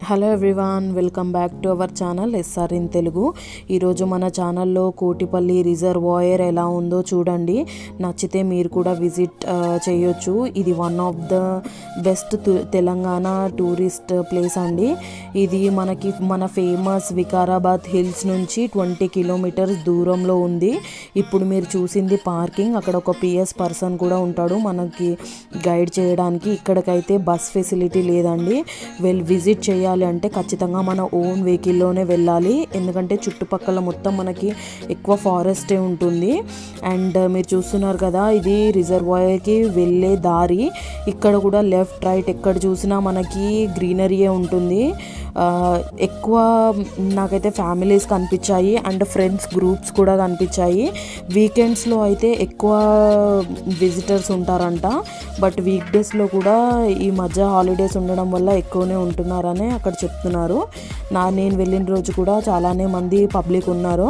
Hello everyone, welcome back to our channel SR in Telugu. ఈరోజు మన ఛానల్లో కోటిపల్లి రిజర్వాయర్ ఎలా ఉందో చూడండి. నచ్చితే మీరు కూడా విజిట్ చేయొచ్చు. ఇది one of the best Telangana tourist place అండి. ఇది మన ఫేమస్ వికారాబాద్ హిల్స్ నుంచి 20 కిలోమీటర్స్ దూరంలో ఉంది. ఇప్పుడు మీరు చూసింది పార్కింగ్. అక్కడ ఒక పిఎస్ పర్సన్ కూడా ఉంటాడు మనకి గైడ్ చేయడానికి. ఇక్కడికైతే బస్ ఫెసిలిటీ లేదండి. విజిట్ చేయాలి అంటే ఖచ్చితంగా మన ఓన్ వెహికల్లోనే వెళ్ళాలి. ఎందుకంటే చుట్టుపక్కల మొత్తం మనకి ఎక్కువ ఫారెస్టే ఉంటుంది. అండ్ మీరు చూస్తున్నారు కదా, ఇది రిజర్వాయర్కి వెళ్ళే దారి. ఇక్కడ కూడా లెఫ్ట్ రైట్ ఎక్కడ చూసినా మనకి గ్రీనరీయే ఉంటుంది. ఎక్కువ నాకైతే ఫ్యామిలీస్ కనిపించాయి అండ్ ఫ్రెండ్స్ గ్రూప్స్ కూడా కనిపించాయి. వీకెండ్స్లో అయితే ఎక్కువ విజిటర్స్ ఉంటారంట. బట్ వీక్ డేస్లో కూడా ఈ మధ్య హాలిడేస్ ఉండడం వల్ల ఎక్కువనే ఉంటున్నారని అక్కడ చెప్తున్నారు. నేను వెళ్ళిన రోజు కూడా చాలానే మంది పబ్లిక్ ఉన్నారు.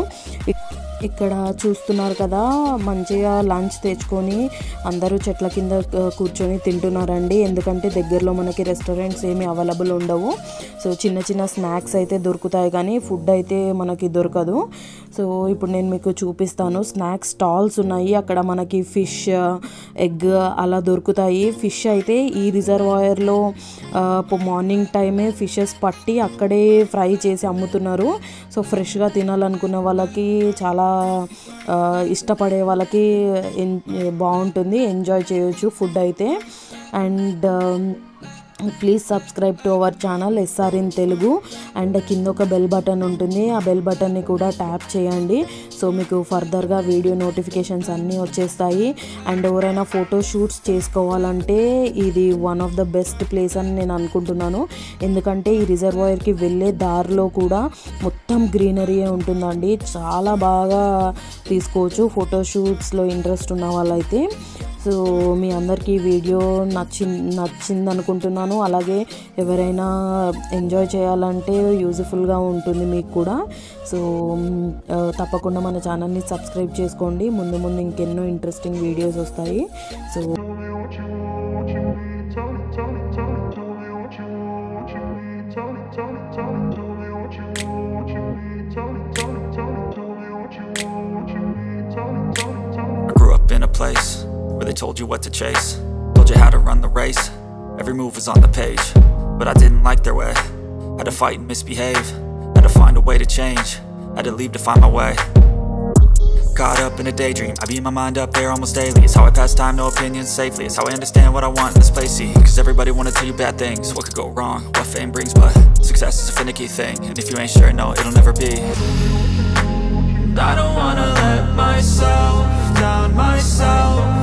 ఇక్కడ చూస్తున్నారు కదా, మంచిగా లంచ్ తెచ్చుకొని అందరూ చెట్ల కింద కూర్చొని తింటున్నారండి. ఎందుకంటే దగ్గరలో మనకి రెస్టారెంట్స్ ఏమీ అవైలబుల్ ఉండవు. సో చిన్న చిన్న స్నాక్స్ అయితే దొరుకుతాయి కానీ ఫుడ్ అయితే మనకి దొరకదు. సో ఇప్పుడు నేను మీకు చూపిస్తాను. స్నాక్స్ స్టాల్స్ ఉన్నాయి. అక్కడ మనకి ఫిష్, ఎగ్ అలా దొరుకుతాయి. ఫిష్ అయితే ఈ రిజర్వాయర్లో మార్నింగ్ టైమే ఫిషెస్ పట్టి అక్కడే ఫ్రై చేసి అమ్ముతున్నారు. సో ఫ్రెష్గా తినాలనుకున్న వాళ్ళకి, చాలా ఇష్టపడే వాళ్ళకి బాగుంటుంది, ఎంజాయ్ చేయొచ్చు ఫుడ్ అయితే. And please subscribe to our channel SR in Telugu. And కింద ఒక బెల్ బటన్ ఉంటుంది. ఆ బెల్ బటన్ని కూడా ట్యాప్ చేయండి. సో మీకు ఫర్దర్గా వీడియో నోటిఫికేషన్స్ అన్నీ వచ్చేస్తాయి. అండ్ ఎవరైనా ఫోటో షూట్స్ చేసుకోవాలంటే ఇది one of the best place అని నేను అనుకుంటున్నాను. ఎందుకంటే ఈ రిజర్వాయర్కి వెళ్ళే దారిలో కూడా మొత్తం గ్రీనరీయే ఉంటుందండి. చాలా బాగా తీసుకోవచ్చు ఫోటో షూట్స్లో ఇంట్రెస్ట్ ఉన్న వాళ్ళైతే. సో మీ అందరికీ వీడియో నచ్చింది అనుకుంటున్నాను. అలాగే ఎవరైనా ఎంజాయ్ చేయాలంటే యూజ్ఫుల్గా ఉంటుంది మీకు కూడా. సో తప్పకుండా మన ఛానల్ని సబ్స్క్రైబ్ చేసుకోండి. ముందు ఇంకెన్నో ఇంట్రెస్టింగ్ వీడియోస్ వస్తాయి. So where they told you what to chase, told you how to run the race. Every move was on the page, but I didn't like their way. Had to fight and misbehave, had to find a way to change, had to leave to find my way. Caught up in a daydream, I beat my mind up there almost daily. It's how I pass time, no opinions safely. It's how I understand what I want in this place, see. Cause everybody wanna tell you bad things, what could go wrong, what fame brings. But success is a finicky thing, and if you ain't sure, no, it'll never be. I don't wanna let myself down myself.